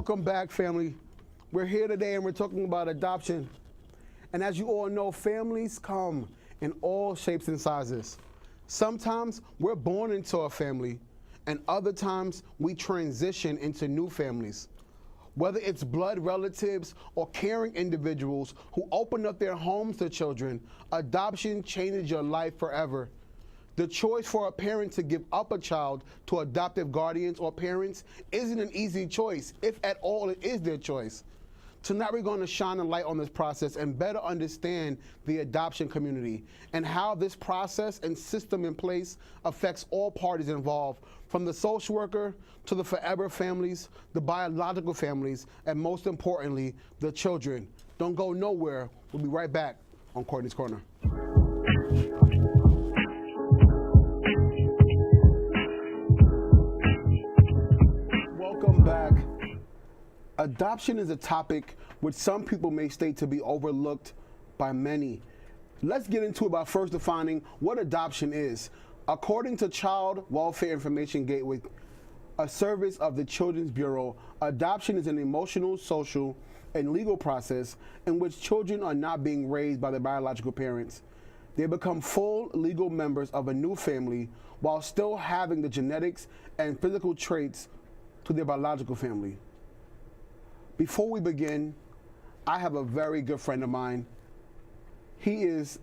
Welcome back, family. We're here today and we're talking about adoption. And as you all know, families come in all shapes and sizes. Sometimes we're born into a family, and other times we transition into new families. Whether it's blood relatives or caring individuals who open up their homes to children, adoption changes your life forever. The choice for a parent to give up a child to adoptive guardians or parents isn't an easy choice, if at all it is their choice. Tonight we're going to shine a light on this process and better understand the adoption community and how this process and system in place affects all parties involved, from the social worker to the forever families, the biological families, and most importantly, the children. Don't go nowhere. We'll be right back on Courtney's Corner. Welcome back. Adoption is a topic which some people may state to be overlooked by many. Let's get into it by first defining what adoption is. According to Child Welfare Information Gateway, a service of the Children's Bureau, adoption is an emotional, social, and legal process in which children are not being raised by their biological parents. They become full legal members of a new family while still having the genetics and physical traits to their biological family. Before we begin, I have a very good friend of mine. He is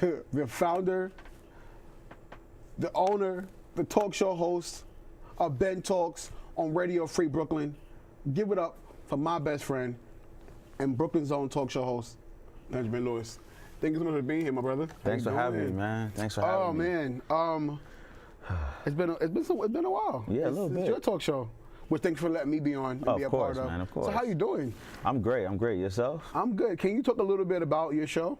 the founder, the owner, the talk show host of Ben Talks on Radio Free Brooklyn. Give it up for my best friend and Brooklyn's own talk show host, Benjamin Lewis. Thank you so much for being here, my brother. Thanks for having me, man. Thanks for having me. Oh man, it's been a while. Yeah, a little bit. It's your talk show. Well, thanks for letting me be on and be a part of. Man, of course. So how you doing? I'm great. Yourself? I'm good. Can you talk a little bit about your show?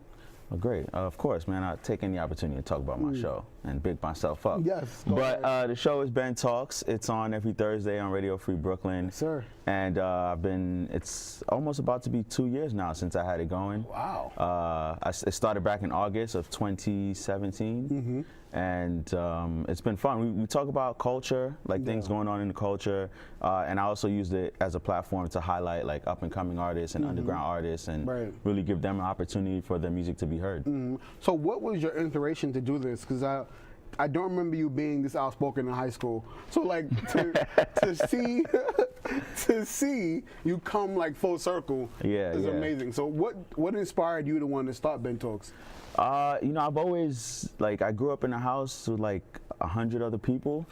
Oh, great. Of course, man. I'll take any opportunity to talk about my show and big myself up. Yes. But the show is Ben Talks. It's on every Thursday on Radio Free Brooklyn. Yes, sir. And it's almost about to be 2 years now since I had it going. Wow. It started back in August of 2017. Mm-hmm. And it's been fun. We talk about culture, like things going on in the culture, and I also used it as a platform to highlight like up and coming artists and underground artists, and really give them an opportunity for their music to be heard. So what was your inspiration to do this? Because I don't remember you being this outspoken in high school. So like to see you come like full circle is amazing. So what inspired you to want to start Ben Talks? I've always, I grew up in a house with 100 other people,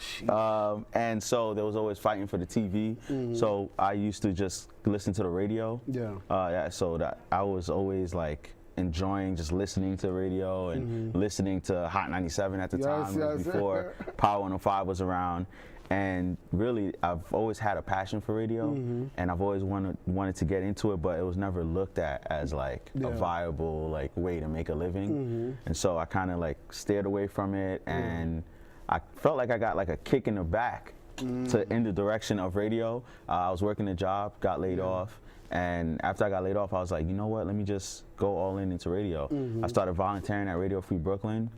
and so there was always fighting for the TV. So I used to just listen to the radio. So that I was always enjoying just listening to radio and listening to Hot 97 at the time, before Power 105 was around. And really, I've always had a passion for radio, and I've always wanted to get into it, but it was never looked at as a viable way to make a living. And so I kind of steered away from it, and I felt like I got a kick in the back in the direction of radio. I was working a job, got laid off, and after I got laid off, I was like, you know what? Let me just go all into radio. I started volunteering at Radio Free Brooklyn,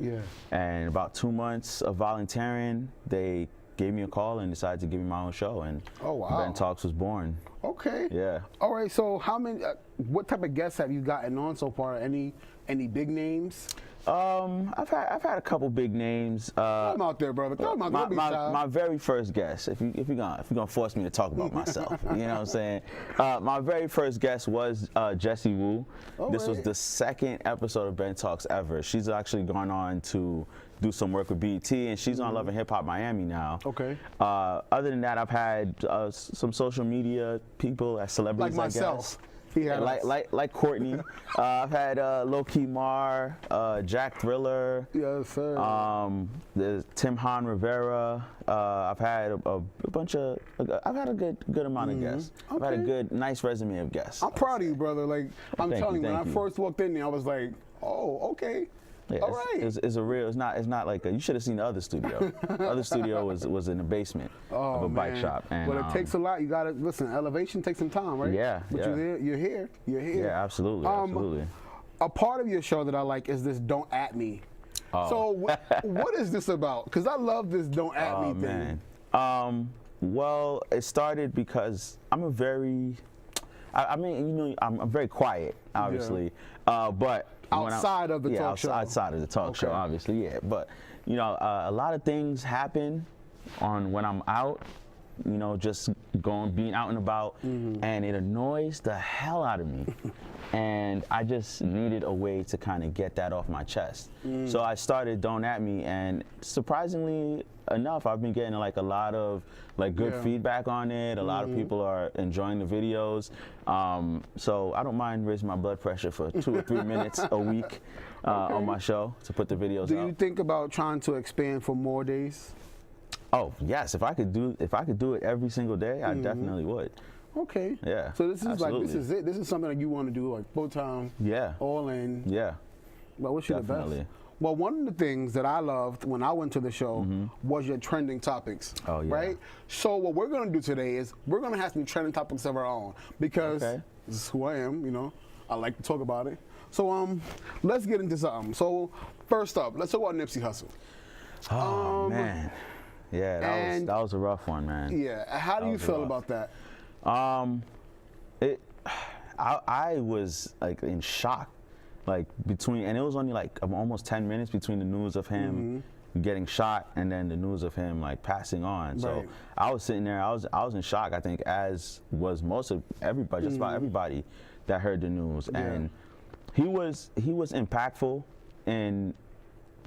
and about 2 months of volunteering, they gave me a call and decided to give me my own show, and Ben Talks was born. Okay. Yeah. All right. So how many? What type of guests have you gotten on so far? Any big names? I've had a couple big names. Throw them out there, brother. Throw them out there. My very first guest, if you're gonna force me to talk about myself, you know what I'm saying? My very first guest was Jessie Wu. This was the second episode of Ben Talks ever. She's actually gone on to do some work with BET, and she's on Love and Hip Hop Miami now. Okay. Other than that, I've had some social media people as celebrities, like myself. Like Courtney. I've had Low Key Mar, Jack Thriller. Yes, sir. There's Tim Han Rivera. I've had a bunch of. I've had a good amount of guests. Okay. I've had a nice resume of guests. I'm proud of you, brother. I'm telling you, when I first walked in there, I was like, oh, okay. Yeah, all right. It's a real. It's not like you should have seen the other studio. The other studio was in the basement of a bike shop. And, but it takes a lot. You gotta listen. Elevation takes some time, right? Yeah. But you're here. Yeah, absolutely. Absolutely. A part of your show that I like is this "Don't At Me." So what is this about? Because I love this "Don't At Me" thing. Man. Well, it started because I'm a very, I mean, you know, I'm very quiet, obviously, but outside of the talk show. Outside of the talk show, obviously, yeah. But you know, a lot of things happen when I'm out. You know, just being out and about, and it annoys the hell out of me. And I just needed a way to kind of get that off my chest. So I started Don't At Me, and surprisingly enough, I've been getting like a lot of like good feedback on it. A lot of people are enjoying the videos. So I don't mind raising my blood pressure for 2 or 3 minutes a week on my show to put the videos out. Do you think about trying to expand for more days? Oh yes, if I could do it every single day, I definitely would. Okay. Yeah. So this is absolutely. like this is it. This is something that you want to do like full time. Yeah. All in. Yeah. Well, I wish you the Definitely. best. Well, one of the things that I loved when I went to the show was your trending topics. Oh, yeah. Right? So what we're going to do today is we're going to have some trending topics of our own because this is who I am, you know. I like to talk about it. So let's get into something. So first up, let's talk about Nipsey Hussle. Oh man. Yeah, that was a rough one, man. Yeah. How do you feel about that? I was like in shock. Like and it was only like almost 10 minutes between the news of him getting shot and then the news of him like passing on. So I was sitting there, I was in shock, I think, as was most of everybody, just about everybody that heard the news. And he was impactful in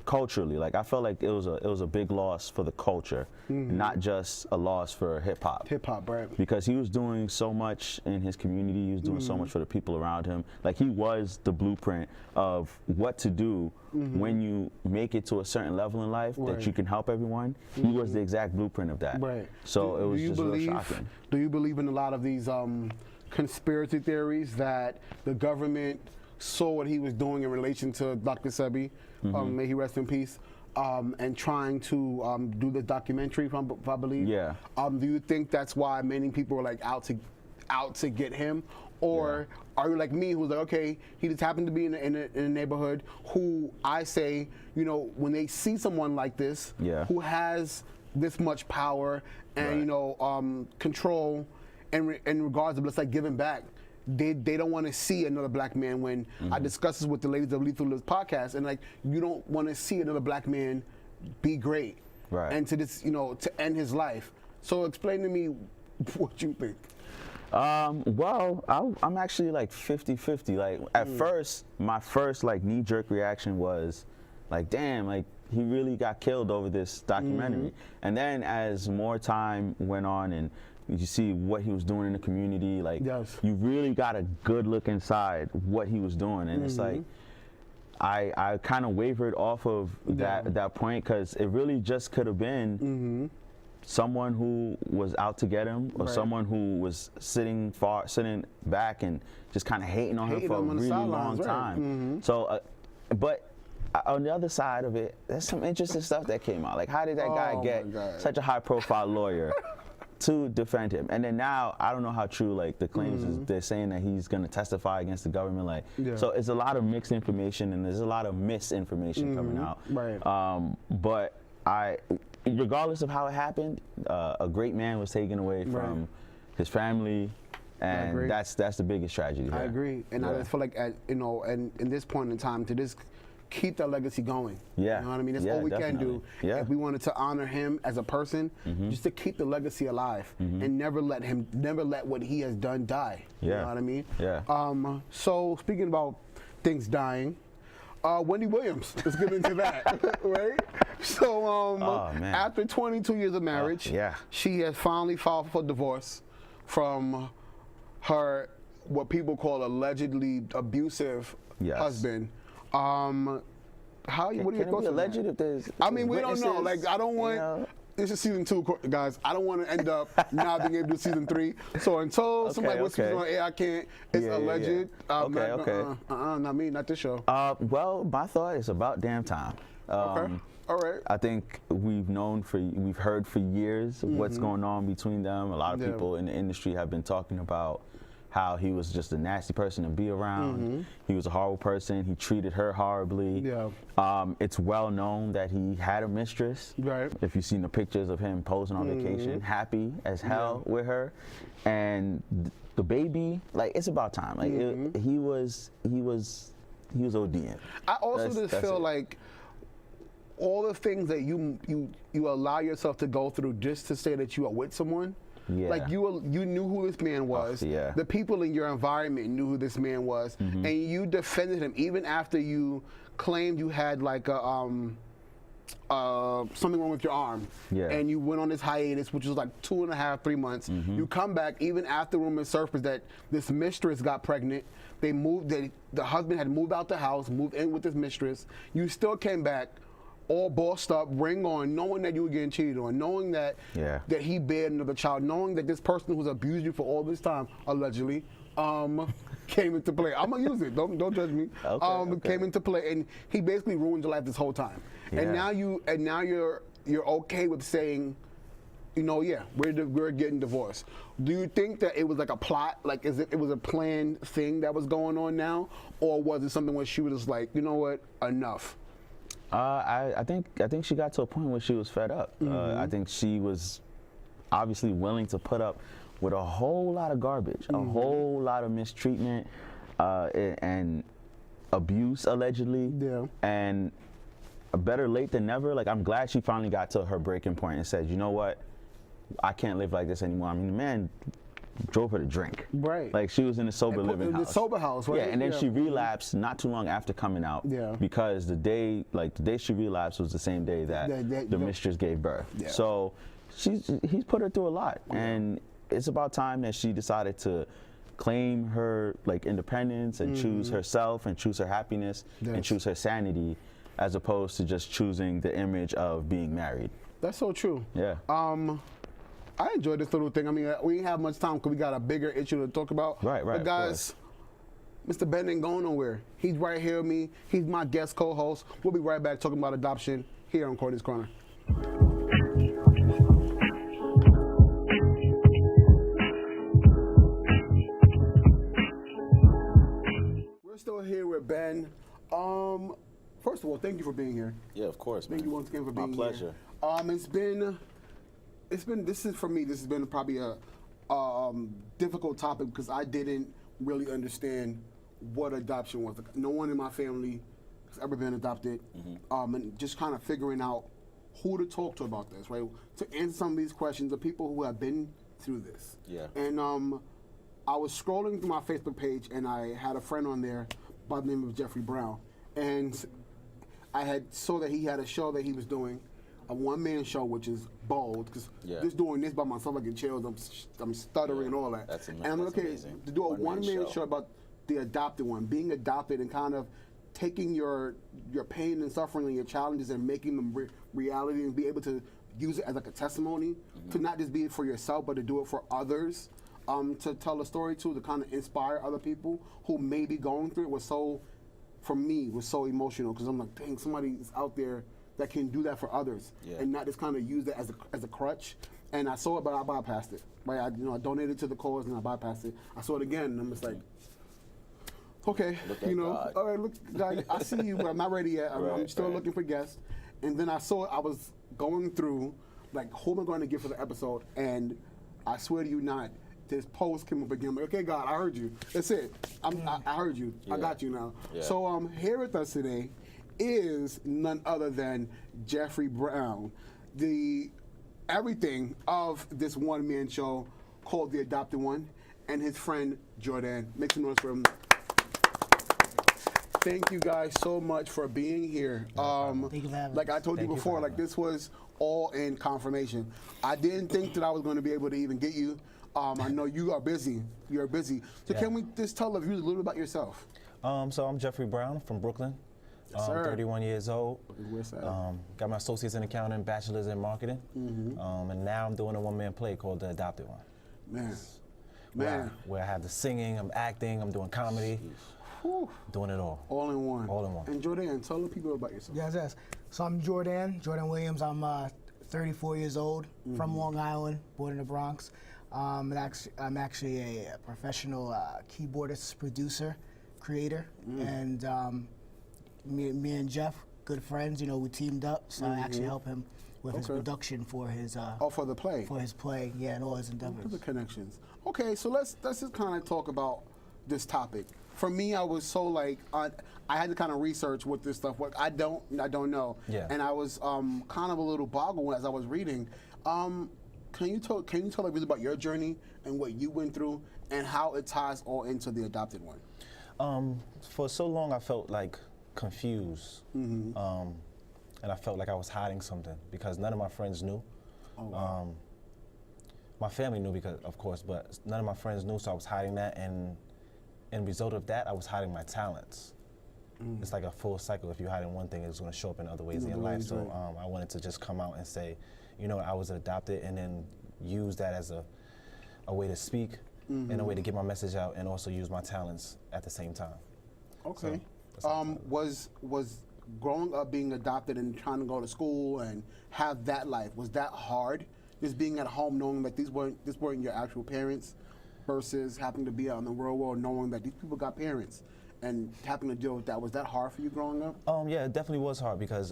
culturally. Like I felt like it was a big loss for the culture, not just a loss for hip hop. Hip hop, right? Because he was doing so much in his community. He was doing so much for the people around him. Like he was the blueprint of what to do when you make it to a certain level in life that you can help everyone. He was the exact blueprint of that. Right. So it was just real shocking. Do you believe in a lot of these conspiracy theories that the government saw what he was doing in relation to Dr. Sebi? May he rest in peace. And trying to do the documentary, if I believe. Yeah. Do you think that's why many people were like out to get him, or are you like me, who's like, okay, he just happened to be in a neighborhood? Who I say, you know, when they see someone like this, who has this much power and you know control, in regards of let's like giving back. They don't want to see another black man when I discuss this with the ladies of Lethal Lives podcast, and like you don't want to see another black man be great, and to this, you know, to end his life. So explain to me what you think. Well, I'm actually like 50-50. Like at first, my first like knee-jerk reaction was like, damn, like he really got killed over this documentary. And then as more time went on and you see what he was doing in the community, like you really got a good look inside what he was doing, and it's like I kind of wavered off of that point, because it really just could have been someone who was out to get him, or someone who was sitting back and just kind of hating on him for a really long time. So, but on the other side of it, there's some interesting stuff that came out. Like, how did that guy get such a high-profile lawyer to defend him? And then now, I don't know how true like the claims is. They're saying that he's going to testify against the government. Like, so it's a lot of mixed information, and there's a lot of misinformation coming out. But regardless of how it happened, a great man was taken away from his family, and that's the biggest tragedy. I agree, and I just feel like you know, and in this point in time, to just keep that legacy going. You know what I mean? That's all we can do. If we wanted to honor him as a person, just to keep the legacy alive and never let what he has done die. You know what I mean? So speaking about things dying, Wendy Williams, let's get into that, right? So after 22 years of marriage, she has finally filed for divorce from her, what people call allegedly abusive husband. What are your thoughts on that? If there's I mean, we don't know. Like, I don't want. You know? This is season 2, guys. I don't want to end up now being able to do season 3. So until somebody whispers on air, I can't. It's alleged. Not me, not this show. Well, my thought is about damn time. All right. I think we've heard for years what's going on between them. A lot of people in the industry have been talking about how he was just a nasty person to be around. He was a horrible person. He treated her horribly. Yeah. It's well known that he had a mistress. Right. If you've seen the pictures of him posing on vacation, happy as hell with her, and the baby, like, it's about time. Like he was ODing. I also just feel like all the things that you allow yourself to go through just to say that you are with someone. Yeah. Like you knew who this man was. Yeah. The people in your environment knew who this man was, and you defended him even after you claimed you had like a something wrong with your arm. Yeah. And you went on this hiatus, which was like 2.5, 3 months. You come back even after rumors surfaced that this mistress got pregnant. The husband had moved out the house, moved in with his mistress. You still came back, all bossed up, ring on, knowing that you were getting cheated on, knowing that that he bared another child, knowing that this person who's abused you for all this time, allegedly, came into play. I'm gonna use it. Don't judge me. Okay. Came into play, and he basically ruined your life this whole time. Yeah. And now you're okay with saying, you know, yeah, we're getting divorced. Do you think that it was like a plot, like it was a planned thing that was going on now, or was it something where she was just like, you know what, enough? I think she got to a point where she was fed up. I think she was obviously willing to put up with a whole lot of garbage, a whole lot of mistreatment and abuse, allegedly. Yeah. And better late than never. Like, I'm glad she finally got to her breaking point and said, you know what, I can't live like this anymore. I mean, the man drove her to drink. Right. Like, she was in the sober living house. The sober house, right? Yeah, and then she relapsed not too long after coming out. Yeah. Because the day she relapsed was the same day that the mistress gave birth. Yeah. So he's put her through a lot, and it's about time that she decided to claim her like independence and choose herself and choose her happiness and choose her sanity, as opposed to just choosing the image of being married. That's so true. Yeah. I enjoyed this little thing. I mean, we didn't have much time because we got a bigger issue to talk about. Right. But guys, Mr. Ben ain't going nowhere. He's right here with me. He's my guest co-host. We'll be right back talking about adoption here on Courtney's Corner. We're still here with Ben. First of all, thank you for being here. Yeah, of course. Thank you once again for being here. My pleasure. This has been probably a difficult topic because I didn't really understand what adoption was. No one in my family has ever been adopted, and just kind of figuring out who to talk to about this, right? To answer some of these questions of people who have been through this. Yeah. And I was scrolling through my Facebook page, and I had a friend on there by the name of Jeffrey Brown, and I saw that he had a show that he was doing, a one-man show, which is bold, because just doing this by myself, I get chills, I'm stuttering and all that. And I'm like, okay, to do a one-man show about the adopted one, being adopted and kind of taking your pain and suffering and your challenges and making them reality and be able to use it as like a testimony, to not just be it for yourself, but to do it for others, to tell a story to kind of inspire other people who may be going through it for me, was so emotional, because I'm like, dang, somebody is out there that can do that for others and not just kind of use it as a crutch. And I saw it, but I bypassed it. Right? I donated to the cause and I bypassed it. I saw it again, and I'm just like, okay, God. All right, look, God, I see you, but I'm not ready yet. I'm still looking for guests. And then I was going through, like, who am I going to get for the episode? And I swear to you not, this post came up again. I'm like, okay, God, I heard you. That's it. I heard you. I got you now. Yeah. So here with us today is none other than Jeffrey Brown, the everything of this one-man show called The Adopted One, and his friend Jordan. Make some noise for him. Thank you guys so much for being here. Thank you for having like us. I told you before, like this was all in confirmation. I didn't think that I was going to be able to even get you. I know you are busy. You're busy. So can we just tell the viewers a little bit about yourself? So I'm Jeffrey Brown from Brooklyn. Yes, sir. 31 years old. Where's that? Got my associates in accounting, bachelor's in marketing, and now I'm doing a one-man play called The Adopted One. Man. Where I have the singing, I'm acting, I'm doing comedy, doing it all. All in one. All in one. And Jordan, tell the people about yourself. Yes. So I'm Jordan Williams. I'm 34 years old, from Long Island, born in the Bronx. I'm actually a professional keyboardist, producer, creator, and me and Jeff, good friends. You know, we teamed up, so I actually help him with his production for his for the play. for his play, yeah, and all his Look endeavors. at the connections. Okay, so let's just kind of talk about this topic. For me, I was so like I had to kind of research what this stuff was. I don't know. Yeah. And I was kind of a little boggled as I was reading. Can you tell a bit about your journey and what you went through and how it ties all into the adopted one? For so long, I felt like confused, and I felt like I was hiding something because none of my friends knew. Oh, wow. My family knew because, of course, but none of my friends knew, so I was hiding that, and in result of that, I was hiding my talents. It's like a full cycle. If you're hiding one thing, it's going to show up in other ways in your life. So I wanted to just come out and say, you know, I was adopted, and then use that as a way to speak and a way to get my message out, and also use my talents at the same time. Okay. So, was growing up being adopted and trying to go to school and have that life, was that hard? Just being at home knowing that these weren't your actual parents versus having to be out in the real world knowing that these people got parents and having to deal with that. Was that hard for you growing up? Yeah, it definitely was hard because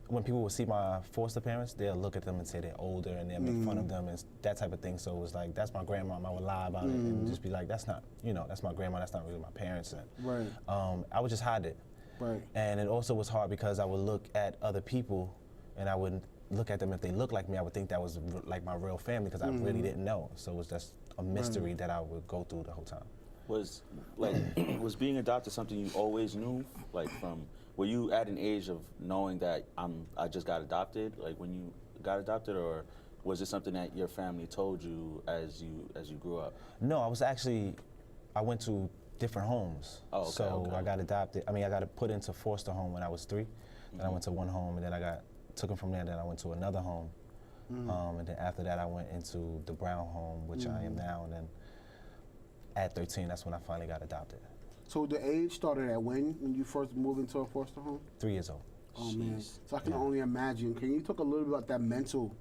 when people would see my foster parents, they'll look at them and say they're older and they'll make fun of them and that type of thing. So it was like, that's my grandma. I would lie about it and just be like, that's not, you know, that's my grandma. That's not really my parents. And, Right. I would just hide it. Right. And it also was hard because I would look at other people and I would look at them. If they looked like me, I would think that was like my real family because I really didn't know. So it was just a mystery that I would go through the whole time. Was was being adopted something you always knew? Like were you at an age of knowing that I just got adopted? Like when you got adopted, or was it something that your family told you as you grew up? No, I went to different homes. Oh, okay, so okay. I got adopted. I mean, I got put into foster home when I was 3. Then I went to one home, and then I took them from there. Then I went to another home, and then after that, I went into the Brown home, which I am now. And then at 13, that's when I finally got adopted. So the age started at when you first moved into a foster home? 3 years old. Oh man! Jeez. So I can only imagine. Can you talk a little bit about that mental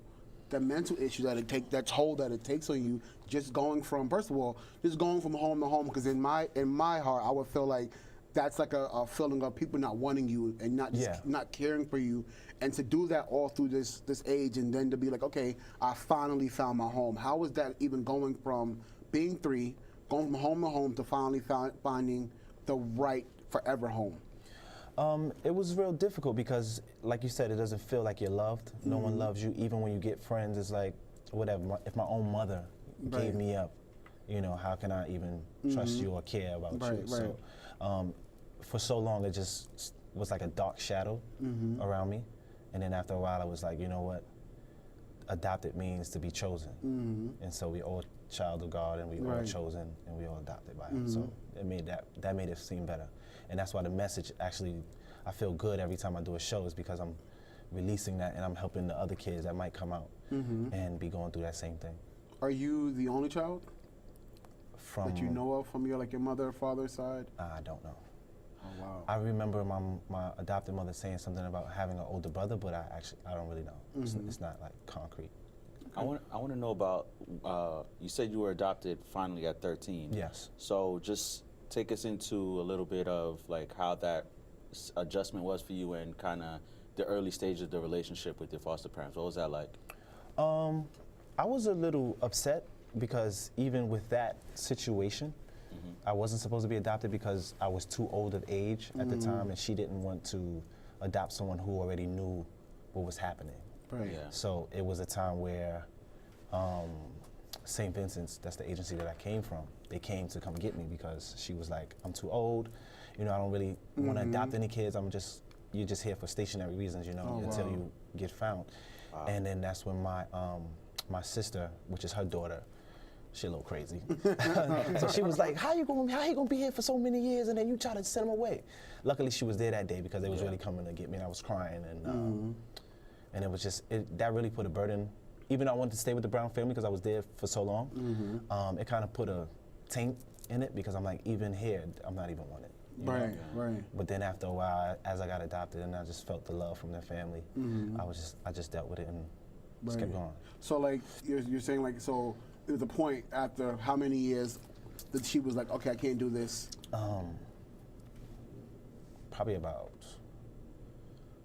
issue that toll that it takes on you, just going from, first of all, just going from home to home? Because in my heart, I would feel like that's like a feeling of people not wanting you and not caring for you, and to do that all through this age, and then to be like, okay, I finally found my home. How was that even going from being 3, going from home to home, to finally finding the right forever home? It was real difficult because, like you said, it doesn't feel like you're loved. No one loves you. Even when you get friends, it's like, whatever. If my own mother gave me up, you know, how can I even trust you or care about you? Right. So, for so long, it just was like a dark shadow around me. And then after a while, I was like, you know what? Adopted means to be chosen. And so we all child of God, and we all chosen, and we all adopted by Him. So it made that made it seem better. And that's why the message actually, I feel good every time I do a show, is because I'm releasing that and I'm helping the other kids that might come out and be going through that same thing. Are you the only child From that you know of from your mother or father's side? I don't know. Oh wow. I remember my adopted mother saying something about having an older brother, but I don't really know. It's not like concrete. I want to know about. You said you were adopted finally at 13. Yes. So just take us into a little bit of like how that adjustment was for you, and kind of the early stages of the relationship with your foster parents. What was that like? I was a little upset because even with that situation, I wasn't supposed to be adopted because I was too old of age at the time, and she didn't want to adopt someone who already knew what was happening. Right. Yeah. So it was a time where St. Vincent's, that's the agency that I came from, they came to come get me because she was like, I'm too old, you know, I don't really want to adopt any kids. You're just here for stationary reasons, you know, until you get found. And then that's when my sister, which is her daughter, she a little crazy. So she was like, how you gonna be here for so many years and then you try to send him away? Luckily she was there that day because they was really coming to get me, and I was crying, and it was just, that really put a burden. Even though I wanted to stay with the Brown family because I was there for so long, it kind of put a taint in it because I'm like, even here, I'm not even wanted. Right. But then after a while, as I got adopted and I just felt the love from their family, I just dealt with it and just kept going. So like you're saying, like, so there was a point after how many years that she was like, okay, I can't do this? Probably about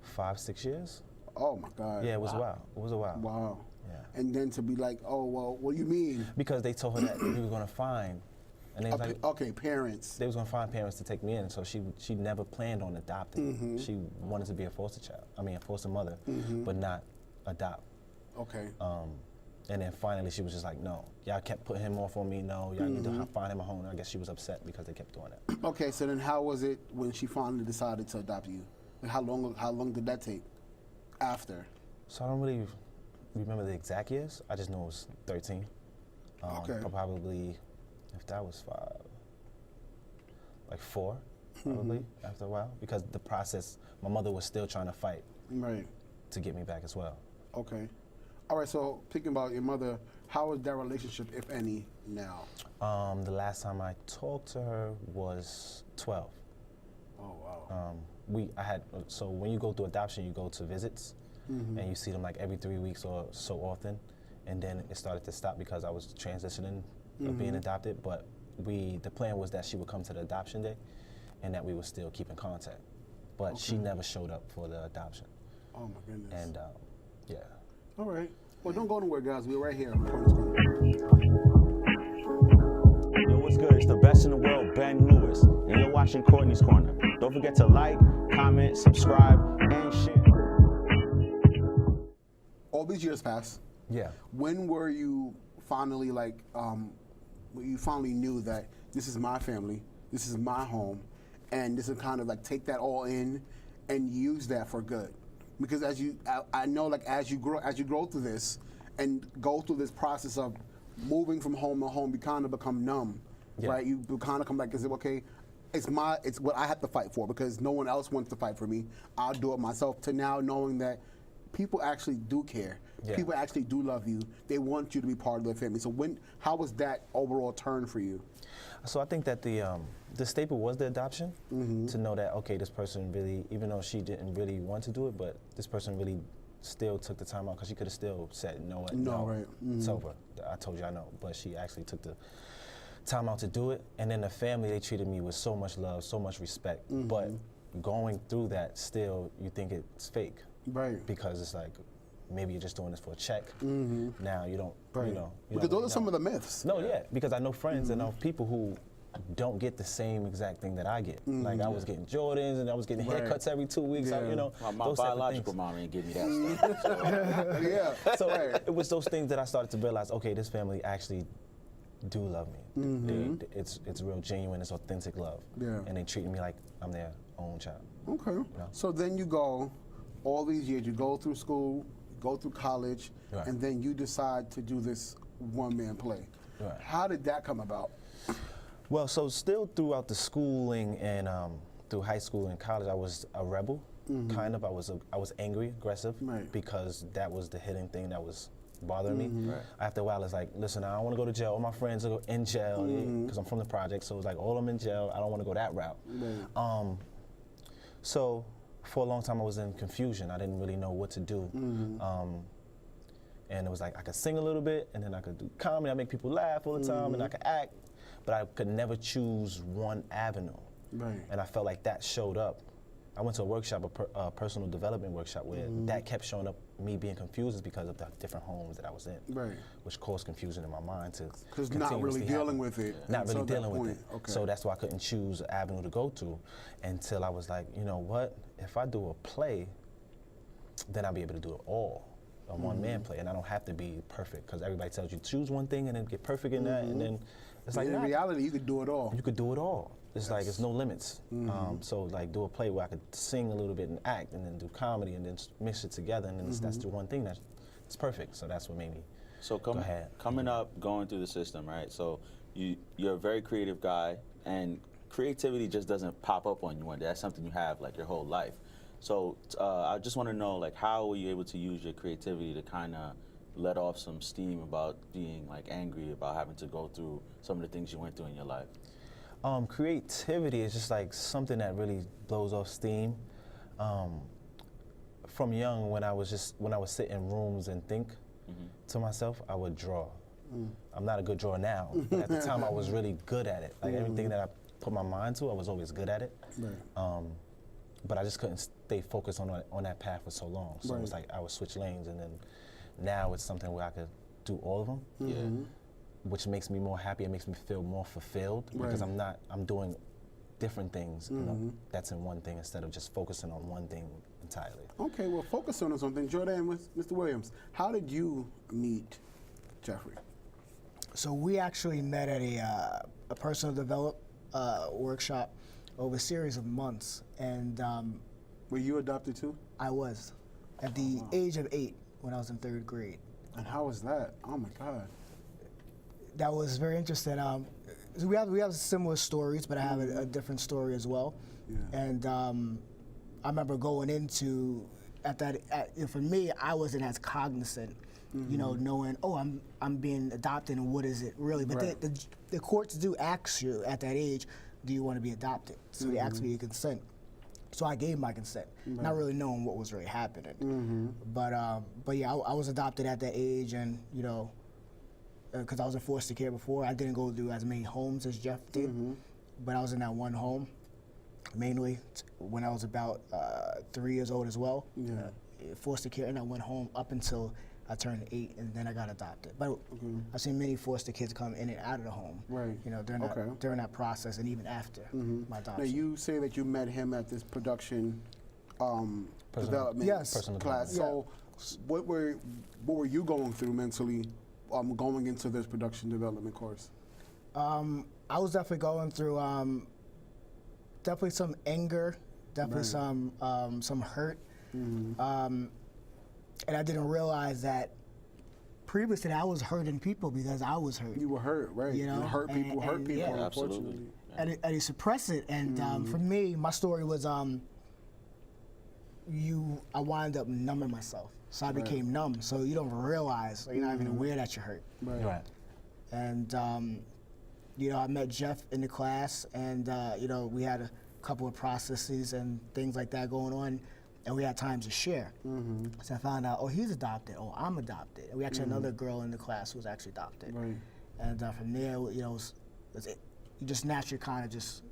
5, 6 years. Oh my God. Yeah, it was a while. It was a while. Wow. Yeah. And then to be like, oh, well, what do you mean? Because they told her that we were gonna find, and they was like, Okay, parents. they was gonna find parents to take me in. So she never planned on adopting. She wanted to be a foster child. I mean, a foster mother, but not adopt. Okay. And then finally she was just like, no, y'all kept putting him off on me. No, y'all need to find him a home. I guess she was upset because they kept doing that. Okay, so then how was it when she finally decided to adopt you? Like how long did that take after? So I don't really remember the exact years. I just know it was 13. Okay. Probably, if that was 5, like 4, probably, after a while. Because the process, my mother was still trying to fight Right. to get me back as well. Okay. All right, so thinking about your mother, how is that relationship, if any, now? The last time I talked to her was 12. Oh, wow. So when you go through adoption, you go to visits, and you see them like every 3 weeks or so often, and then it started to stop because I was transitioning of being adopted, but the plan was that she would come to the adoption day, and that we would still keep in contact. But she never showed up for the adoption. Oh, my goodness. And yeah. All right. Well, don't go nowhere, guys. We're right here on Courtney's Corner. Yo, what's good? It's the best in the world, Ben Lewis, and you're watching Courtney's Corner. Don't forget to like, comment, subscribe, and share. All these years pass. Yeah. When were you finally when you finally knew that this is my family, this is my home, and this is kind of like take that all in and use that for good? Because I know like as you grow through this and go through this process of moving from home to home, you kind of become numb, right? You kind of come like, is it okay? It's what I have to fight for because no one else wants to fight for me. I'll do it myself. To now knowing that people actually do care. Yeah. People actually do love you. They want you to be part of their family. So how was that overall turn for you? So I think that the staple was the adoption, to know that, okay, this person really, even though she didn't really want to do it, but this person really still took the time out because she could have still said, no, Right. it's over. I told you I know. But she actually took the time out to do it. And then the family, they treated me with so much love, so much respect. But going through that, still, you think it's fake. Right. Because it's like, maybe you're just doing this for a check. Now you don't, you know. Because those are some of the myths. No, yeah, because I know friends and know people who don't get the same exact thing that I get. Like I was getting Jordans and I was getting haircuts every 2 weeks. Yeah. You know, My those type of biological things. mom ain't give me that stuff. Yeah. So it was those things that I started to realize. Okay, this family actually do love me. It's real genuine. It's authentic love. Yeah. And they treat me like I'm their own child. Okay. So then you go, all these years, you go through school, go through college, Right. and then you decide to do this one-man play. Right. How did that come about? Well, so still throughout the schooling and through high school and college, I was a rebel, kind of. I was angry, aggressive, Right. because that was the hidden thing that was bothering me. Right. After a while, it's like, listen, I don't want to go to jail. All my friends are in jail because I'm from the project, so it's like all of them in jail. I don't want to go that route. Right. So for a long time, I was in confusion. I didn't really know what to do. And it was like I could sing a little bit, and then I could do comedy. I make people laugh all the time, and I could act, but I could never choose one avenue. Right. And I felt like that showed up. I went to a workshop, a personal development workshop, where that kept showing up. Me being confused is because of the different homes that I was in, Right. which caused confusion in my mind to Because not really dealing with it. not until really that dealing with it. point. Okay. So that's why I couldn't choose an avenue to go to until I was like, you know what? If I do a play, then I'll be able to do it all. A one-man play, and I don't have to be perfect because everybody tells you choose one thing and then get perfect in that, and then it's like, in nah, reality, you could do it all. you could do it all. It's like it's no limits. So like do a play where I could sing a little bit and act, and then do comedy, and then mix it together, and then that's the one thing it's perfect. So that's what made me. So Go ahead. coming up, going through the system, right? So you're a very creative guy, and creativity just doesn't pop up on you one day. That's something you have like your whole life. So I just want to know, like, how were you able to use your creativity to kind of let off some steam about being like angry about having to go through some of the things you went through in your life? Creativity is just like something that really blows off steam. From young, when I would sit in rooms and think to myself, I would draw. I'm not a good drawer now, but at the time I was really good at it. Like everything that I put my mind to, I was always good at it. Right. But I just couldn't stay focused on that path for so long. So it was like I would switch lanes, and then now it's something where I could do all of them. Yeah. Which makes me more happy. It makes me feel more fulfilled because I'm doing different things. You know, that's in one thing instead of just focusing on one thing entirely. Okay, well, focus on something. Jordan, with Mr. Williams, how did you meet Jeffrey? So we actually met at a personal development workshop over a series of months, and Were you adopted too? I was at the age of 8 when I was in 3rd grade. And how was that? Oh my God. That was very interesting. So we have similar stories, but I have a different story as well. Yeah. And I remember going into for me, I wasn't as cognizant, you know, knowing I'm being adopted and what is it really. But the courts do ask you at that age, do you want to be adopted? So they asked me to consent. So I gave my consent, not really knowing what was really happening. But yeah, I was adopted at that age, and you know, because I was in foster care before, I didn't go through as many homes as Jeff did, but I was in that one home, mainly when I was about 3 years old as well. Foster care in that one home up until I turned 8, and then I got adopted. But I've seen many foster kids come in and out of the home, you know, during that process and even after my adoption. Now, you say that you met him at this production development class. So what were you going through mentally going into this production development course? I was definitely going through definitely some anger, definitely some hurt. And I didn't realize that previously I was hurting people because I was hurt. You were hurt, right? You know, hurt people, yeah. unfortunately. And you suppress it. And for me, my story was I wound up numbing myself. So I became numb. So you don't realize, or you're not even aware that you're hurt. Right. And you know, I met Jeff in the class, and you know, we had a couple of processes and things like that going on, and we had times to share. So I found out, oh, he's adopted. Oh, I'm adopted. And we actually had another girl in the class who was actually adopted. And from there, you know, you just naturally kind of just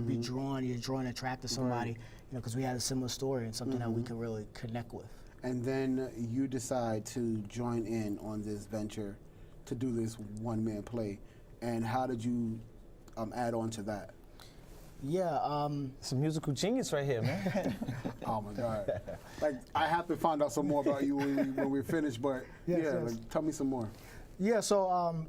be drawn. You're drawn, attracted to somebody, you know, because we had a similar story and something that we could really connect with. And then you decide to join in on this venture to do this one-man play. And how did you add on to that? Yeah. It's a musical genius right here, man. Oh my God! Like, I have to find out some more about you when we're finished. But like, tell me some more. Yeah. So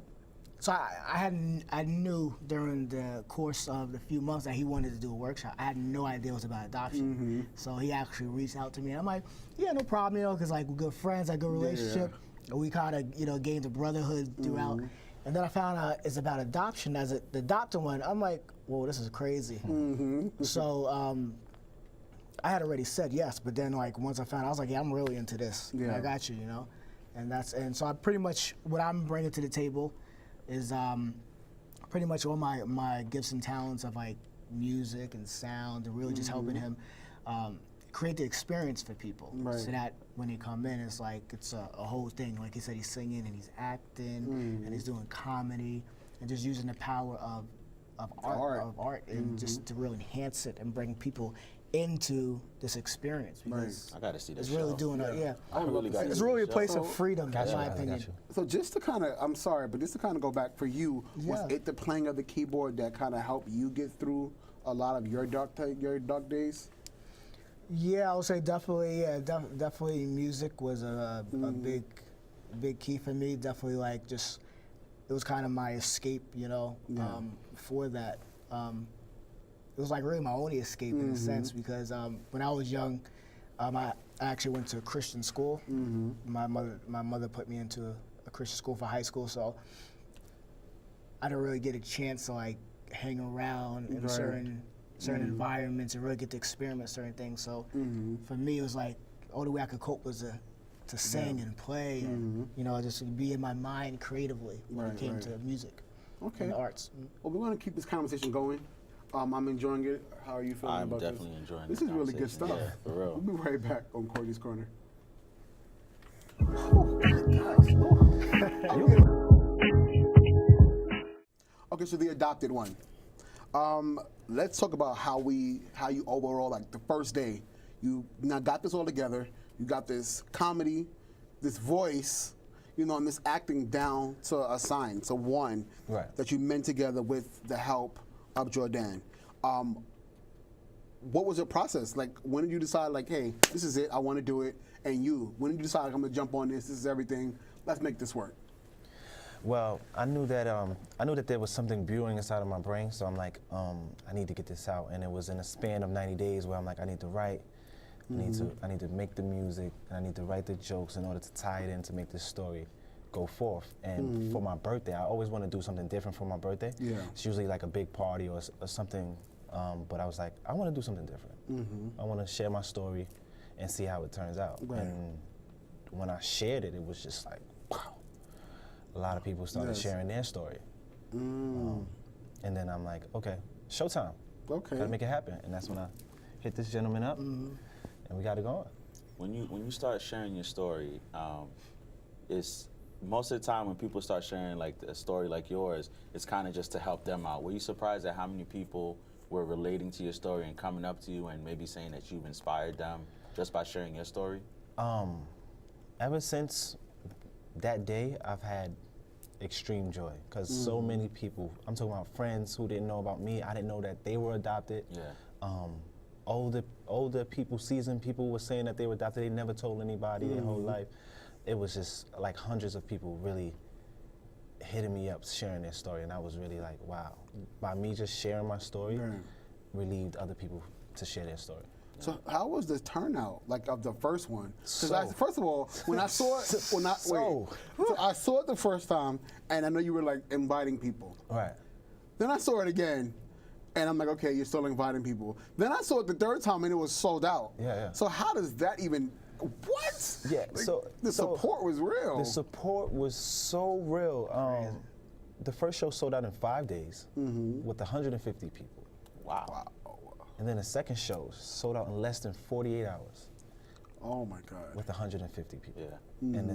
I knew during the course of the few months that he wanted to do a workshop. I had no idea it was about adoption. So he actually reached out to me, and I'm like, yeah, no problem, you know, because like we're good friends, a good relationship. And we kind of, you know, gained a brotherhood throughout. And then I found out it's about adoption. As the adopted one, I'm like, whoa, this is crazy. So I had already said yes, but then like once I found out, I was like, yeah, I'm really into this. I got you, you know. And so I pretty much, what I'm bringing to the table is pretty much all my gifts and talents of like music and sound, and really just helping him create the experience for people, so that when they come in, it's like it's a whole thing. Like he said, he's singing and he's acting and he's doing comedy and just using the power of art and just to really enhance it and bring people into this experience, because I gotta see this. it's really doing it's really a place of freedom, in my opinion. So just to kind of, I'm sorry, but just to kind of go back for you, was it the playing of the keyboard that kind of helped you get through a lot of your dark days? Yeah, I would say definitely. Yeah, definitely. Music was a big key for me. Definitely, like just it was kind of my escape, you know. For that, it was like really my only escape in a sense, because when I was young, I actually went to a Christian school. My mother put me into a Christian school for high school, so I didn't really get a chance to like hang around in certain environments and really get to experiment certain things. So for me, it was like the only way I could cope was to sing and play and you know, just be in my mind creatively when it came to music and the arts. Well, we want to keep this conversation going. I'm enjoying it. How are you feeling about this? I'm definitely enjoying this. This is really good stuff. Yeah, for real. We'll be right back on Courtney's Corner. Oh, my gosh. Okay, so the adopted one. Let's talk about how you overall, like the first day, you now got this all together. You got this comedy, this voice, and this acting down to a science, to one Right. that you meant together with the help of Jordan. What was your process? Like, when did you decide, like, hey, this is it, I want to do it? And when did you decide, like, I'm going to jump on this is everything, let's make this work? Well, I knew that there was something brewing inside of my brain, so I'm like, I need to get this out. And it was in a span of 90 days where I'm like, I need to write, I need to make the music, and I need to write the jokes in order to tie it in to make this story go forth. And for my birthday, I always want to do something different for my birthday. Yeah. It's usually like a big party or something, but I was like, I want to do something different. I want to share my story and see how it turns out. Right. And when I shared it, it was just like, wow. A lot of people started sharing their story. And then I'm like, okay, showtime. Okay. Gotta make it happen. And that's when I hit this gentleman up, and we got it going. When you start sharing your story, it's most of the time when people start sharing like a story like yours, it's kind of just to help them out. Were you surprised at how many people were relating to your story and coming up to you and maybe saying that you've inspired them just by sharing your story? Ever since that day, I've had extreme joy because so many people, I'm talking about friends who didn't know about me, I didn't know that they were adopted. Yeah. Older people, seasoned people were saying that they were adopted, they never told anybody their whole life. It was just like hundreds of people really hitting me up, sharing their story, and I was really like, wow. By me just sharing my story, relieved other people to share their story. So how was the turnout, like, of the first one? So- First of all, when I saw it, so I saw it the first time, and I know you were like inviting people. Right. Then I saw it again, and I'm like, okay, you're still inviting people. Then I saw it the third time, and it was sold out. Yeah. So how does that even? What? Yeah. Like, So the support was real. The support was so real. The first show sold out in 5 days with 150 people. Wow. And then the second show sold out in less than 48 hours Oh my God. with 150 people. Yeah. And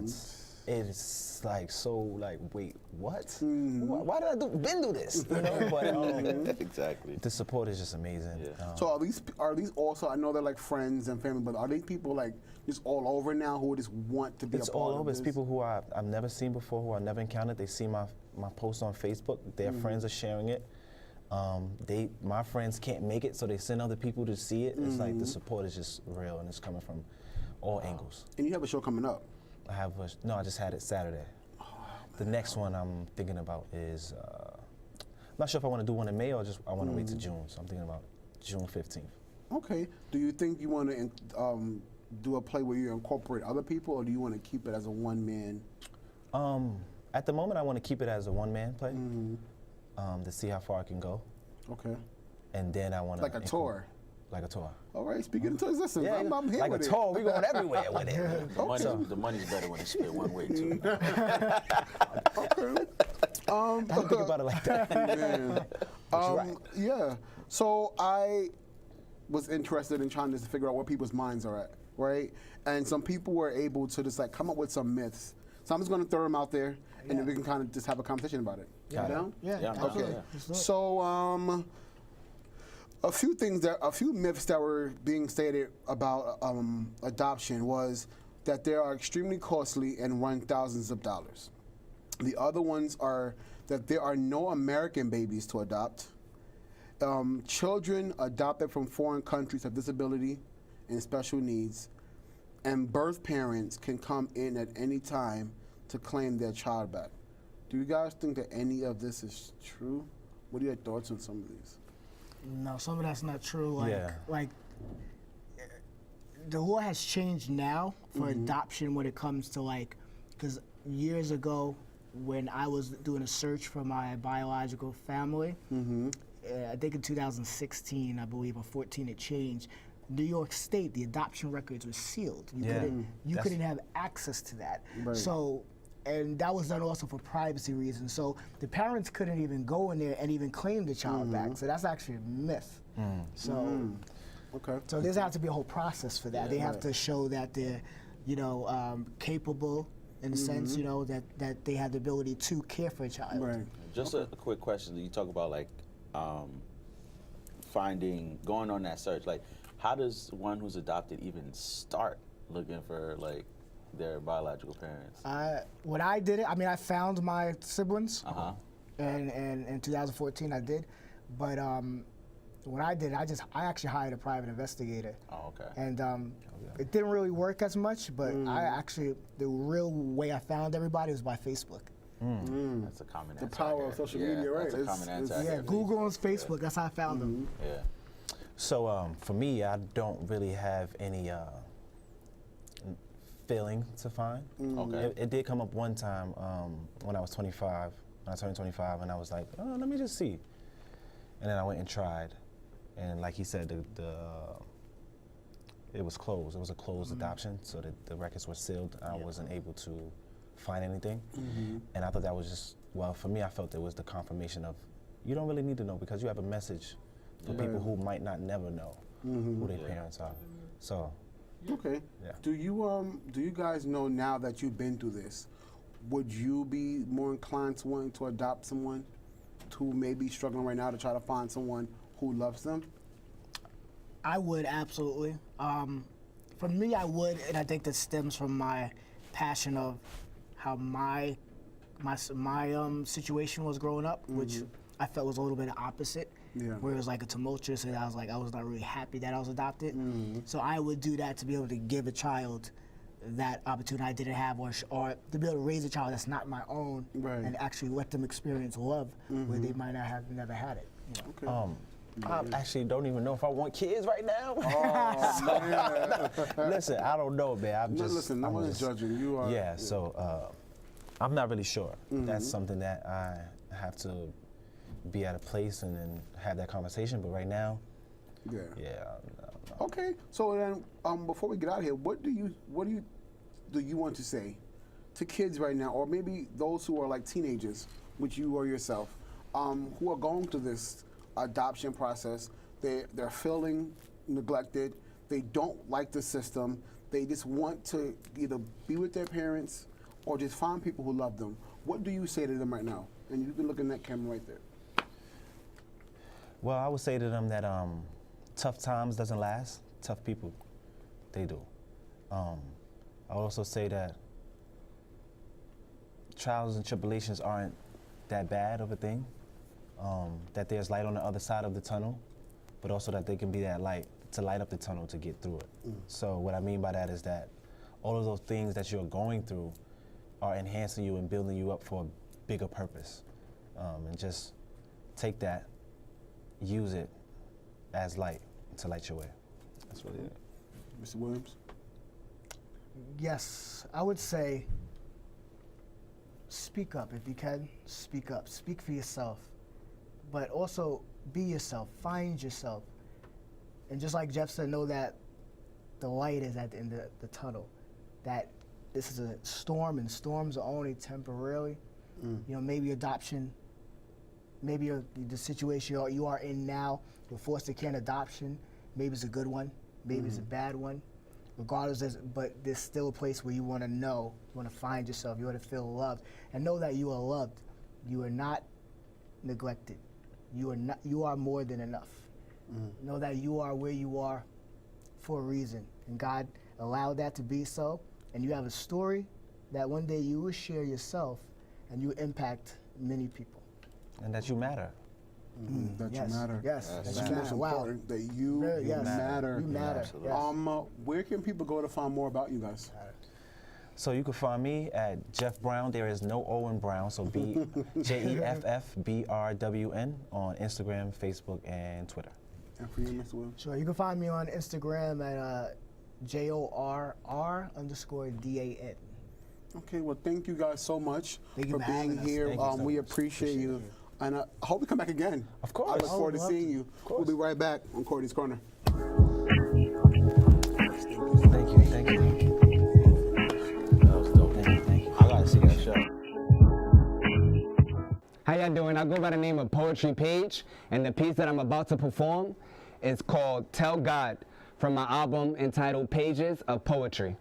it's like, so like, wait, what? Why did I been do this? You know? But Exactly. the support is just amazing. Yeah. So are these also? I know they're like friends and family, but are these people like just all over now who just want to be It's a part all of over. It's this? people who I've never seen before, who I've never encountered. They see my post on Facebook. Their friends are sharing it. My friends can't make it, so they send other people to see it. It's like the support is just real, and it's coming from all angles. And you have a show coming up. I just had it Saturday. The next one I'm thinking about is, I'm not sure if I want to do one in May or just I want to wait to June. So I'm thinking about June 15th. Okay. Do you think you want to do a play where you incorporate other people, or do you want to keep it as a one-man? At the moment, I want to keep it as a one-man play to see how far I can go. Okay. And then I want to Like a tour. Like a tour. All right. Speaking of tours, listen, Yeah, I'm here like with a it. tour. We going everywhere with it. The money's better when it's split one way too. Okay. I don't think about it like that. Man. you're right. Yeah. So I was interested in trying to figure out where people's minds are at, right? And some people were able to just like come up with some myths. So I'm just going to throw them out there, and then we can kind of just have a conversation about it. Got it. Down? Yeah, I'm Okay. down. So a few myths that were being stated about adoption was that they are extremely costly and run thousands of dollars. The other ones are that there are no American babies to adopt. Children adopted from foreign countries have disability and special needs, and birth parents can come in at any time to claim their child back. Do you guys think that any of this is true? What are your thoughts on some of these? No, some of that's not true. Yeah. Like the law has changed now for adoption when it comes to like, because years ago when I was doing a search for my biological family, I think in 2016, I believe, or 14, it changed. New York State, the adoption records were sealed. You couldn't have access to that. Right. So, and that was done also for privacy reasons. So the parents couldn't even go in there and even claim the child back. So that's actually a myth. So, Okay. so there's have to be a whole process for that. They have to show that they're, capable in the sense, you know, that they have the ability to care for a child. Right. Just a quick question. You talk about like going on that search. Like, how does one who's adopted even start looking for like their biological parents? When I did it, I mean, I found my siblings, Uh-huh. and in 2014 I did, but when I did it, I actually hired a private investigator. Oh, okay. And it didn't really work as much, but the real way I found everybody was by Facebook. That's a common answer. The power of social media, right? That's a common answer. I Yeah, hear. Google and Facebook, that's how I found them. Yeah. So for me, I don't really have any feeling to find. Okay. It did come up one time when I was 25, when I turned 25, and I was like, oh, let me just see. And then I went and tried, and like he said, it was closed. It was a closed adoption, so the records were sealed. I wasn't able to find anything, and I thought that was just, well, for me, I felt it was the confirmation of, you don't really need to know because you have a message for people who might not never know who their parents are. So. Okay. Yeah. Do you guys know now that you've been through this? Would you be more inclined to wanting to adopt someone who may be struggling right now to try to find someone who loves them? I would, absolutely. For me, I would, and I think that stems from my passion of how my situation was growing up, which I felt was a little bit opposite. Yeah. Where it was like a tumultuous, and I was not really happy that I was adopted. So I would do that to be able to give a child that opportunity I didn't have, or to be able to raise a child that's not my own, Right. and actually let them experience love where they might not have never had it. You know? Okay. I actually don't even know if I want kids right now. Oh, man. Listen, I don't know, man. I'm No, just. listen, no I'm one is just- judging. You are. Yeah, so I'm not really sure. That's something that I have to be at a place and then have that conversation. But right now, Yeah. no. Okay. So then, before we get out of here, what do you want to say to kids right now, or maybe those who are like teenagers, which you or yourself, who are going through this adoption process? They're feeling neglected. They don't like the system. They just want to either be with their parents or just find people who love them. What do you say to them right now? And you can look in that camera right there. Well, I would say to them that tough times doesn't last. Tough people, they do. I would also say that trials and tribulations aren't that bad of a thing. That there's light on the other side of the tunnel, but also that they can be that light to light up the tunnel to get through it. So what I mean by that is that all of those things that you're going through are enhancing you and building you up for a bigger purpose. And just take that, use it as light to light your way. That's really it. Mr. Williams? Yes, I would say speak up if you can. Speak up. Speak for yourself. But also be yourself. Find yourself. And just like Jeff said, know that the light is at the end of the tunnel. That this is a storm, and storms are only temporarily. You know, maybe adoption, maybe the situation you are in now, you're forced to care an adoption. Maybe it's a good one. Maybe it's a bad one. Regardless, but there's still a place where you want to know, you want to find yourself, you want to feel loved, and know that you are loved. You are not neglected. You are more than enough. Know that you are where you are for a reason, and God allowed that to be so. And you have a story that one day you will share yourself, and you impact many people. And that you matter. That Yes, you matter. yes, That's that you most matter. Wow. important. That you Yes. matter. You matter. Yes. Where can people go to find more about you guys? So you can find me at Jeff Brown. There is no O in Brown, so JEFFBRWN on Instagram, Facebook, and Twitter. And for you, Mr. Williams? Sure, you can find me on Instagram at JORR_DAN. Okay, well, thank you guys so much Thank you for for being having us. here. Thank you so We much. appreciate you. And I hope you come back again. Of course. I look I forward would to love seeing to. you. We'll be right back on Courtney's Corner. Thank you. Thank you. That was dope. Thank you. I gotta see that show. How y'all doing? I go by the name of Poetry Page, and the piece that I'm about to perform is called Tell God from my album entitled Pages of Poetry.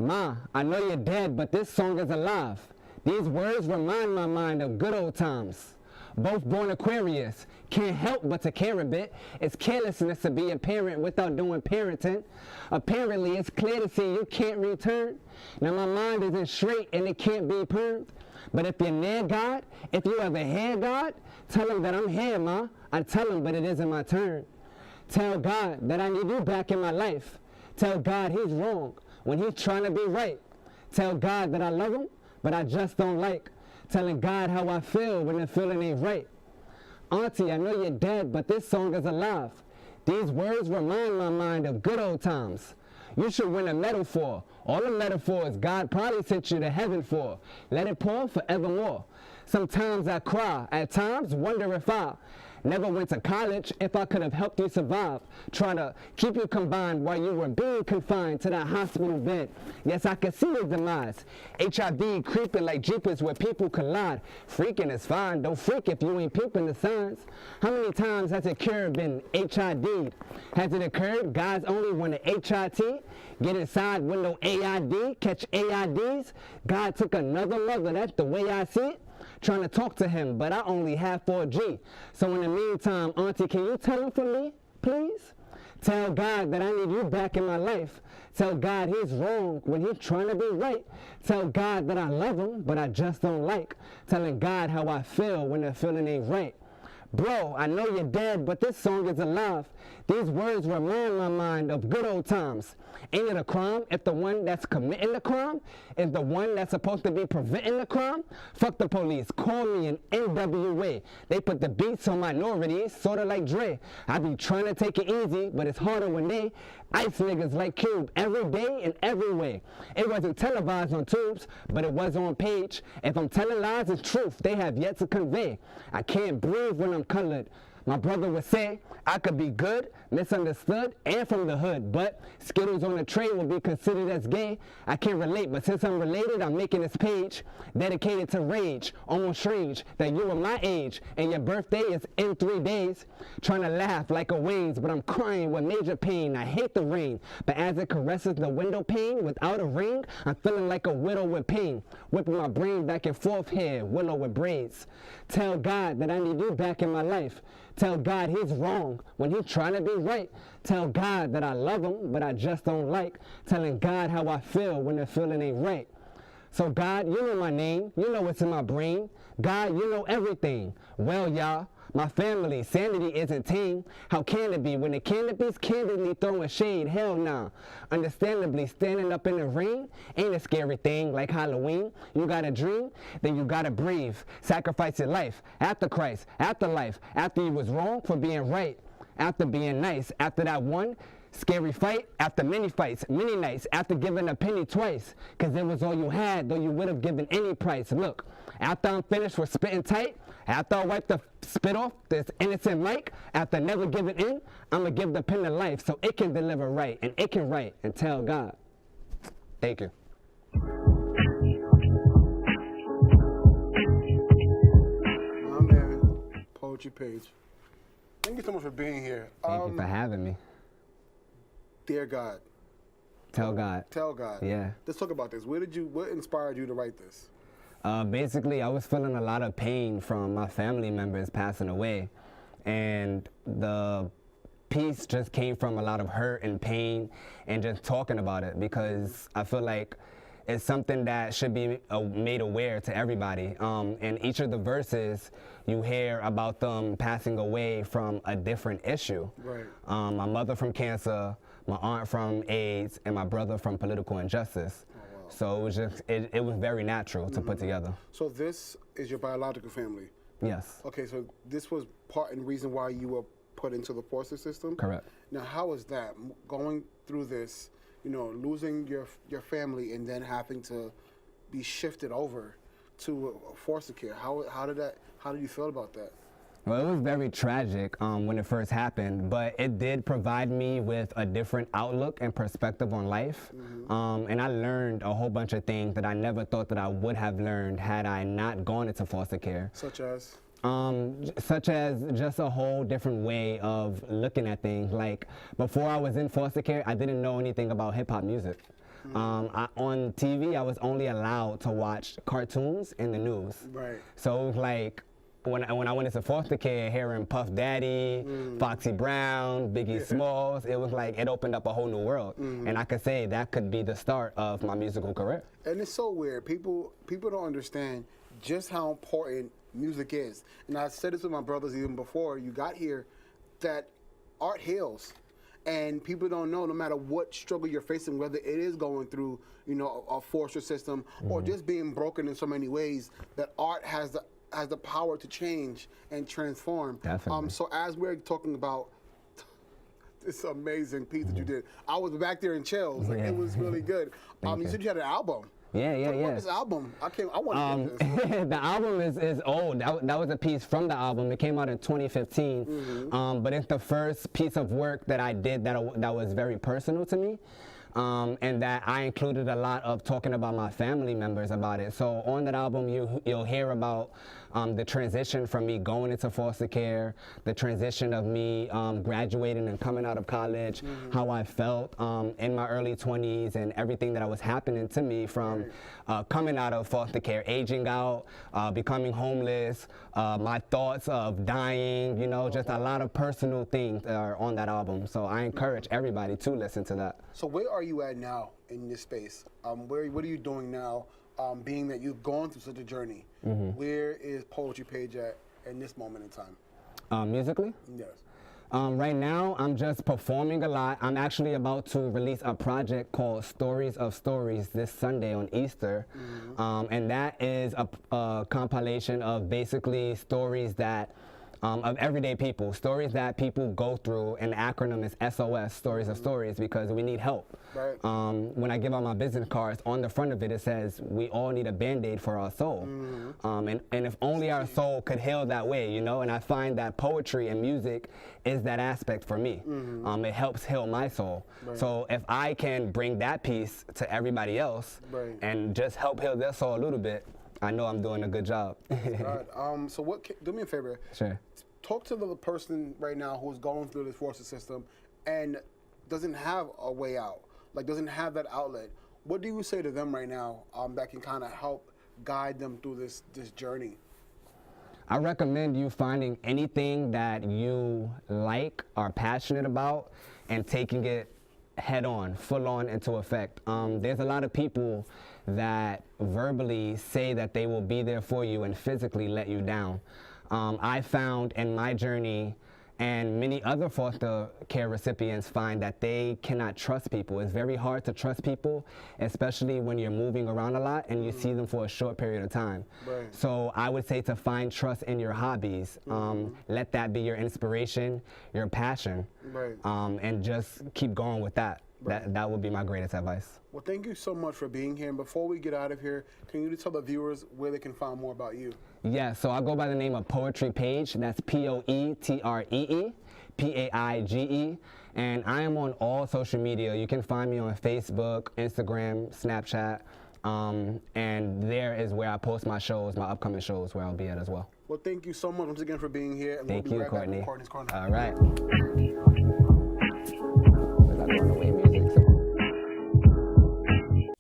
Ma, I know you're dead, but this song is alive. These words remind my mind of good old times. Both born Aquarius, can't help but to care a bit. It's carelessness to be a parent without doing parenting. Apparently, it's clear to see you can't return. Now my mind isn't straight and it can't be permed. But if you're near God, if you ever hear God, tell him that I'm here, Ma. I tell him, but it isn't my turn. Tell God that I need you back in my life. Tell God he's wrong when he's trying to be right. Tell God that I love him, but I just don't like telling God how I feel when the feeling ain't right. Auntie, I know you're dead, but this song is alive. These words remind my mind of good old times. You should win a medal for all the metaphors God probably sent you to heaven for. Let it pour forevermore. Sometimes I cry, at times wonder if I never went to college, if I could have helped you survive. Trying to keep you combined while you were being confined to that hospital bed. Yes, I could see your demise. HIV creeping like jeepers where people collide. Freaking is fine, don't freak if you ain't peeping the signs. How many times has a cure been HID'd? Has it occurred guys only want a HIT? Get inside window AID, catch AIDs? God took another mother, that's the way I see it. Trying to talk to him, but I only have 4G. So in the meantime, Auntie, can you tell him for me, please? Tell God that I need you back in my life. Tell God he's wrong when he's trying to be right. Tell God that I love him, but I just don't like telling God how I feel when the feeling ain't right. Bro, I know you're dead, but this song is alive. These words remind my mind of good old times. Ain't it a crime if the one that's committing the crime is the one that's supposed to be preventing the crime? Fuck the police, call me an NWA. They put the beats on minorities, sorta like Dre. I be trying to take it easy, but it's harder when they ice niggas like Cube every day and every way. It wasn't televised on tubes, but it was on page. If I'm telling lies, it's truth they have yet to convey. I can't breathe when I'm colored. My brother would say I could be good, misunderstood, and from the hood, but Skittles on the tray will be considered as gay. I can't relate, but since I'm related, I'm making this page dedicated to rage. Almost strange that you are my age and your birthday is in 3 days. Trying to laugh like a wings, but I'm crying with major pain. I hate the rain, but as it caresses the window pane without a ring, I'm feeling like a widow with pain, whipping my brain back and forth here, willow with braids. Tell God that I need you back in my life. Tell God he's wrong when he's trying to be right. Tell God that I love him, but I just don't like telling God how I feel when the feeling ain't right. So God, you know my name, you know what's in my brain. God, you know everything. Well, y'all, my family, sanity isn't tame. How can it be when the cannabis candidly throwing shade? Hell nah. Understandably, standing up in the rain ain't a scary thing like Halloween. You got a dream, then you gotta breathe. Sacrifice your life after Christ, after life, after you was wrong for being right, after being nice, after that one scary fight, after many fights, many nights, after giving a penny twice, cause it was all you had, though you would have given any price. Look, after I'm finished with spitting tight, after I wipe the spit off this innocent mic, after never giving in, I'ma give the pen to life so it can deliver right, and it can write and tell God. Thank you. My man, Poetry Page. Thank you so much for being here. Thank you for having me. Dear God. Tell God. Tell God. Yeah. Let's talk about this. What inspired you to write this? Basically, I was feeling a lot of pain from my family members passing away, and the piece just came from a lot of hurt and pain and just talking about it, because I feel like it's something that should be made aware to everybody. In each of the verses, you hear about them passing away from a different issue. Right. My mother from cancer, my aunt from AIDS, and my brother from political injustice. So it was just, it was very natural to put together. So this is your biological family? Yes. Okay, so this was part and reason why you were put into the foster system? Correct. Now, how was that, going through this, you know, losing your family and then having to be shifted over to foster care? How did you feel about that? Well, it was very tragic when it first happened, but it did provide me with a different outlook and perspective on life. And I learned a whole bunch of things that I never thought that I would have learned had I not gone into foster care. Such as? Such as just a whole different way of looking at things. Like, before I was in foster care, I didn't know anything about hip-hop music. On TV, I was only allowed to watch cartoons and the news. Right. So it was like, when I went into foster care, hearing Puff Daddy, Foxy Brown, Biggie Smalls, it was like it opened up a whole new world. And I could say that could be the start of my musical career. And it's so weird. People don't understand just how important music is. And I said this with my brothers even before you got here, that art heals. And people don't know, no matter what struggle you're facing, whether it is going through, you know, a foster system or just being broken in so many ways, that art has the power to change and transform. Definitely. So as we're talking about this amazing piece that you did, I was back there in chills. Like, it was really good. You said you had an album. Yeah. This album, I want to get this. The album is old. That was a piece from the album. It came out in 2015. But it's the first piece of work that I did that was very personal to me. And that I included a lot of talking about my family members about it. So on that album, you'll hear about the transition from me going into foster care, the transition of me graduating and coming out of college, how I felt in my early 20s, and everything that was happening to me from coming out of foster care, aging out, becoming homeless, my thoughts of dying, you know, just a lot of personal things are on that album. So I encourage everybody to listen to that. So where are you at now in this space? What are you doing now, being that you've gone through such a journey? Where is Poetry Page at in this moment in time? Musically? Yes. Right now, I'm just performing a lot. I'm actually about to release a project called Stories of Stories this Sunday on Easter. And that is a compilation of basically stories that of everyday people, stories that people go through, and the acronym is SOS, Stories of Stories, because we need help. Right. When I give out my business cards, on the front of it, it says, we all need a Band-Aid for our soul. And if only our soul could heal that way, you know, and I find that poetry and music is that aspect for me. It helps heal my soul. Right. So if I can bring that piece to everybody else and just help heal their soul a little bit, I know I'm doing a good job. Right. So do me a favor. Sure. Talk to the person right now who's going through this foster system and doesn't have a way out, like doesn't have that outlet. What do you say to them right now that can kind of help guide them through this journey? I recommend you finding anything that you like, are passionate about, and taking it head on, full on into effect. There's a lot of people that verbally say that they will be there for you and physically let you down. I found in my journey, and many other foster care recipients find, that they cannot trust people. It's very hard to trust people, especially when you're moving around a lot and you see them for a short period of time. Right. So I would say to find trust in your hobbies. Let that be your inspiration, your passion, and just keep going with that. That would be my greatest advice. Well, thank you so much for being here. And before we get out of here, can you tell the viewers where they can find more about you? Yeah, so I go by the name of Poetry Page. That's Poetree, Paige. And I am on all social media. You can find me on Facebook, Instagram, Snapchat. And there is where I post my shows, my upcoming shows, where I'll be at as well. Well, thank you so much once again for being here. And Thank we'll be you, right Courtney. back with Courtney's Corner. All right. Was that going away music?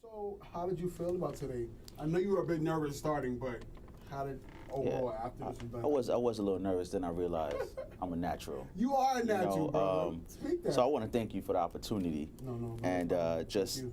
So, how did you feel about today? I know you were a bit nervous starting, but how did overall after this was done? I was a little nervous, then I realized I'm a natural. You are a natural, You know, bro. Speak that. So I want to thank you for the opportunity. No, and just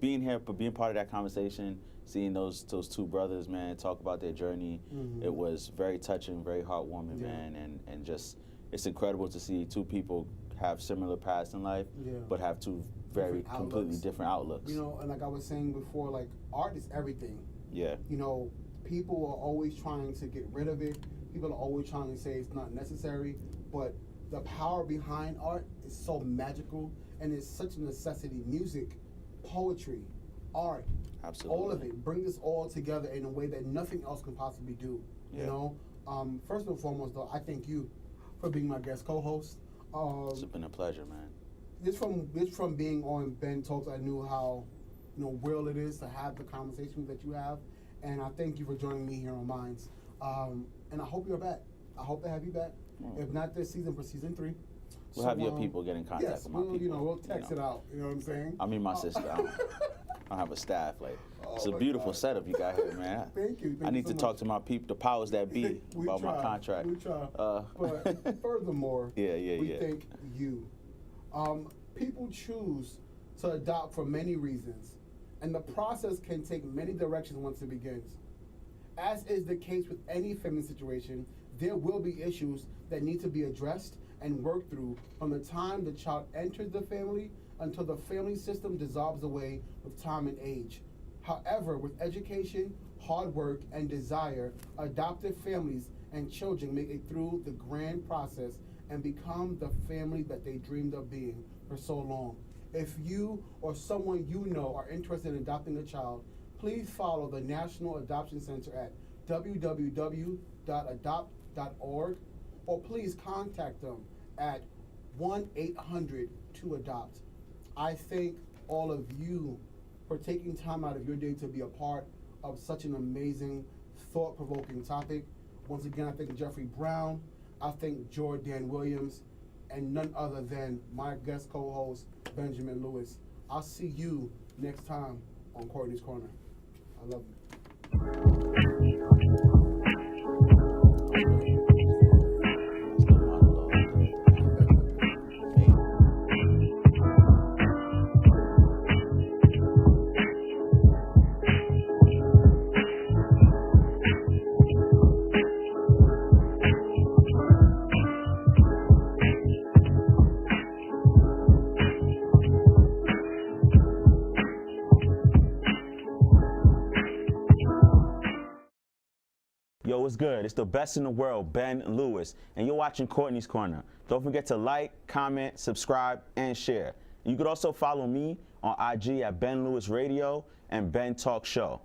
being here, but being part of that conversation, seeing those two brothers, man, talk about their journey, it was very touching, very heartwarming, man, and just it's incredible to see two people have similar paths in life, but have two very completely different outlooks. You know, and like I was saying before, like art is everything. Yeah. You know, people are always trying to get rid of it. People are always trying to say it's not necessary, but the power behind art is so magical, and it's such a necessity. Music, poetry, art, absolutely, all of it. Bring this all together in a way that nothing else can possibly do. Yeah. You know, first and foremost, though, I thank you for being my guest co-host. It's been a pleasure, man. Just from being on Ben Talks, I knew how, you know, real it is to have the conversations that you have, and I thank you for joining me here on Minds. And I hope you're back. I hope to have you back. If not this season, for season 3. We'll have your people get in contact yes, with my people. You know, we'll text it out. You know what I'm saying? I mean, my sister. I don't have a staff. Like, it's a my beautiful God. setup you got here, man. Thank you. I need to talk to my people, the powers that be, We about my try, contract. We try. But furthermore, we thank you. People choose to adopt for many reasons, and the process can take many directions once it begins. As is the case with any family situation, there will be issues that need to be addressed and worked through from the time the child enters the family until the family system dissolves away with time and age. However, with education, hard work, and desire, adoptive families and children make it through the grand process and become the family that they dreamed of being for so long. If you or someone you know are interested in adopting a child, please follow the National Adoption Center at www.adopt.org, or please contact them at 1-800-2-ADOPT. I thank all of you for taking time out of your day to be a part of such an amazing, thought-provoking topic. Once again, I thank Jeffrey Brown, I thank Jordan Williams, and none other than my guest co-host, Benjamin Lewis. I'll see you next time on Courtney's Corner. I love you. Yo, what's good? It's the best in the world, Ben Lewis, and you're watching Courtney's Corner. Don't forget to like, comment, subscribe, and share. You could also follow me on IG at Ben Lewis Radio and Ben Talk Show.